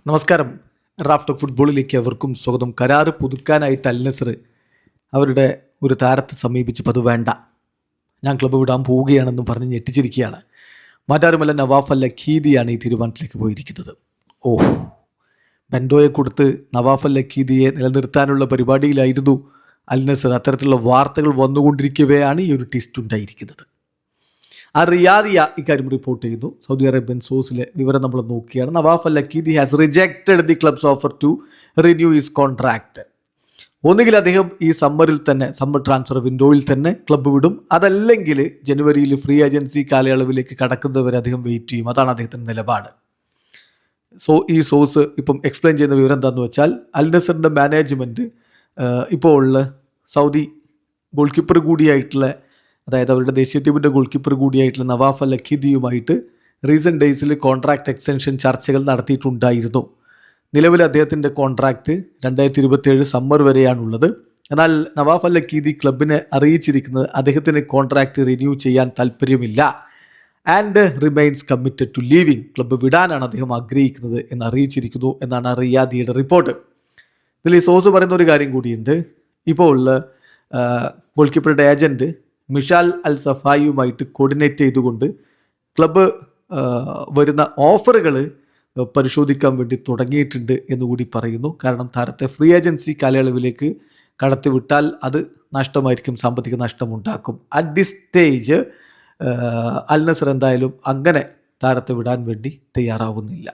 നമസ്കാരം. Raf talk ഫുട്ബോളിലേക്ക് അവർക്കും സ്വാഗതം. കരാറ് പുതുക്കാനായിട്ട് അൽ നസർ അവരുടെ ഒരു താരത്തെ സമീപിച്ചപ്പോൾ അത് വേണ്ട, ഞാൻ ക്ലബ്ബ് വിടാൻ പോവുകയാണെന്നും പറഞ്ഞ് ഞെട്ടിച്ചിരിക്കുകയാണ്. മറ്റാരുമല്ല, നവാഫ് അൽ ലഖീദിയാണ് ഈ തീരുമാനത്തിലേക്ക് പോയിരിക്കുന്നത്. ബെൻഡോയെ കൊടുത്ത് നവാഫ് അൽ ലഖീദിയെ നിലനിർത്താനുള്ള പരിപാടിയിലായിരുന്നു അൽ നസർ. അത്തരത്തിലുള്ള വാർത്തകൾ വന്നുകൊണ്ടിരിക്കവെയാണ് ഈ ഒരു ട്വിസ്റ്റ് ഉണ്ടായിരിക്കുന്നത്. റിയാദിയ ഇക്കാര്യം റിപ്പോർട്ട് ചെയ്യുന്നു. സൗദി അറേബ്യൻ സോഴ്സിലെ വിവരം നമ്മൾ നോക്കിയാണ്. Nawaf Al Laqidi has rejected the club's offer to renew his contract. ഒന്നുകിൽ അദ്ദേഹം ഈ സമ്മർ ട്രാൻസ്ഫർ വിൻഡോയിൽ തന്നെ ക്ലബ്ബ് വിടും, അതല്ലെങ്കിൽ ജനുവരിയിൽ ഫ്രീ ഏജൻസി കാലയളവിലേക്ക് കടക്കുന്നവരെ അദ്ദേഹം വെയിറ്റ് ചെയ്യും. അതാണ് അദ്ദേഹത്തിൻ്റെ നിലപാട്. ഈ സോഴ്സ് ഇപ്പം എക്സ്പ്ലെയിൻ ചെയ്യുന്ന വിവരം എന്താണെന്ന് വെച്ചാൽ, അൽ നസറിൻ്റെ മാനേജ്മെൻറ്റ് ഇപ്പോൾ ഉള്ള സൗദി ഗോൾ കീപ്പർ കൂടിയായിട്ടുള്ള, അതായത് അവരുടെ ദേശീയ ടീമിൻ്റെ ഗോൾ കീപ്പർ കൂടിയായിട്ടുള്ള നവാഫ് അൽ ലഖീദിയുമായിട്ട് റീസെൻറ്റ് ഡേയ്സിൽ കോൺട്രാക്ട് എക്സ്റ്റൻഷൻ ചർച്ചകൾ നടത്തിയിട്ടുണ്ടായിരുന്നു. നിലവിൽ അദ്ദേഹത്തിൻ്റെ കോൺട്രാക്റ്റ് 2027 സമ്മർ വരെയാണുള്ളത്. എന്നാൽ നവാഫ് അൽ ലഖീദി ക്ലബിനെ അറിയിച്ചിരിക്കുന്നത് അദ്ദേഹത്തിന് കോൺട്രാക്റ്റ് റിന്യൂ ചെയ്യാൻ താല്പര്യമില്ല and remains committed to leaving. Club വിടാനാണ് അദ്ദേഹം ആഗ്രഹിക്കുന്നത് എന്ന് അറിയിച്ചിരിക്കുന്നു എന്നാണ് റിയാദിയുടെ റിപ്പോർട്ട്. ഇതിൽ ഈ സോഴ്സ് പറയുന്ന ഒരു കാര്യം കൂടിയുണ്ട്. ഇപ്പോൾ ഉള്ള ഗോൾ കീപ്പറുടെ ഏജൻറ്റ് മിഷാൽ അൽ സഫായിയുമായിട്ട് കോർഡിനേറ്റ് ചെയ്തുകൊണ്ട് ക്ലബ്ബ് വരുന്ന ഓഫറുകൾ പരിശോധിക്കാൻ വേണ്ടി തുടങ്ങിയിട്ടുണ്ട് എന്നുകൂടി പറയുന്നു. കാരണം താരത്തെ ഫ്രീ ഏജൻസി കാലയളവിലേക്ക് കടത്തിവിട്ടാൽ അത് നഷ്ടമായിരിക്കും, സാമ്പത്തിക നഷ്ടമുണ്ടാക്കും. അറ്റ് ദിസ് സ്റ്റേജ് അൽ നസർ എന്തായാലും അങ്ങനെ താരത്തെ വിടാൻ വേണ്ടി തയ്യാറാവുന്നില്ല.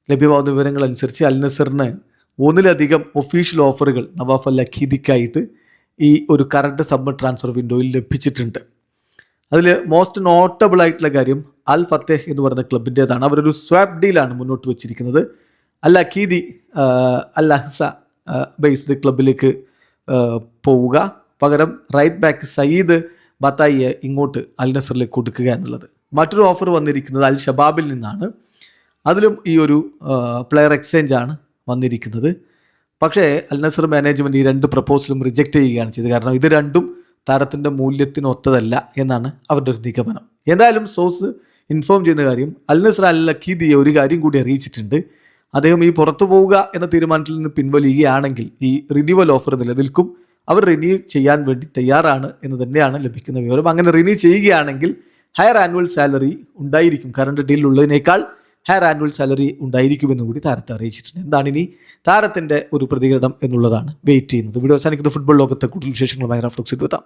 ലഭ്യമാവുന്ന വിവരങ്ങൾ അനുസരിച്ച് അൽ നസറിന് ഒന്നിലധികം ഒഫീഷ്യൽ ഓഫറുകൾ നവാഫ് അൽ ലഖീദിക്കായിട്ട് ഈ ഒരു കറണ്ട് സമ്മർ ട്രാൻസ്ഫർ വിൻഡോയിൽ ലഭിച്ചിട്ടുണ്ട്. അതിൽ മോസ്റ്റ് നോട്ടബിൾ ആയിട്ടുള്ള കാര്യം അൽ ഫത്തേഹ് എന്ന് പറയുന്ന ക്ലബിൻ്റേതാണ്. അവരൊരു സ്വാപ്പ് ഡീലാണ് മുന്നോട്ട് വെച്ചിരിക്കുന്നത്. അൽ ലഖീദി അൽ അഹ്സ ബേസ്ഡ് ക്ലബിലേക്ക് പോവുക, പകരം റൈറ്റ് ബാക്ക് സയ്യിദ് ബത്തായിയെ ഇങ്ങോട്ട് അൽ നസറിലേക്ക് കൊടുക്കുക എന്നുള്ളത്. മറ്റൊരു ഓഫർ വന്നിരിക്കുന്നത് അൽ ഷബാബിൽ നിന്നാണ്. അതിലും ഈ ഒരു പ്ലെയർ എക്സ്ചേഞ്ച് ആണ് വന്നിരിക്കുന്നത്. പക്ഷേ അൽ നസർ മാനേജ്മെൻറ്റ് ഈ രണ്ട് പ്രപ്പോസലും റിജക്റ്റ് ചെയ്യുകയാണ് ചെയ്തത്. കാരണം ഇത് രണ്ടും താരത്തിൻ്റെ മൂല്യത്തിനൊത്തതല്ല എന്നാണ് അവരുടെ ഒരു നിഗമനം. എന്തായാലും സോഴ്സ് ഇൻഫോം ചെയ്യുന്ന കാര്യം, അൽ നസർ അൽ ലഖീദിയെ ഒരു കാര്യം കൂടി അറിയിച്ചിട്ടുണ്ട്. അദ്ദേഹം ഈ പുറത്തു പോവുക എന്ന തീരുമാനത്തിൽ നിന്ന് പിൻവലിയുകയാണെങ്കിൽ ഈ റിന്യൂവൽ ഓഫർ നിലനിൽക്കും. അവർ റിന്യൂ ചെയ്യാൻ വേണ്ടി തയ്യാറാണ് എന്ന് തന്നെയാണ് ലഭിക്കുന്ന വിവരം. അങ്ങനെ റിന്യൂ ചെയ്യുകയാണെങ്കിൽ ഹയർ ആനുവൽ സാലറി ഉണ്ടായിരിക്കും, കറണ്ട് ഡീലിലുള്ളതിനേക്കാൾ ഹയർ ആനുവൽ സാലറി ഉണ്ടായിരിക്കുമെന്ന് കൂടി താരത്തെ അറിയിച്ചിട്ടുണ്ട്. എന്താണ് ഇനി താരത്തിൻ്റെ ഒരു പ്രതികരണം എന്നുള്ളതാണ് വെയിറ്റ് ചെയ്യുന്നത്. വീഡിയോ അവസാനിക്കുന്ന ഫുട്ബോൾ ലോകത്തെ കൂടുതൽ വിശേഷങ്ങളുമായി റാഫ് ടോക്സിൽ എത്താം.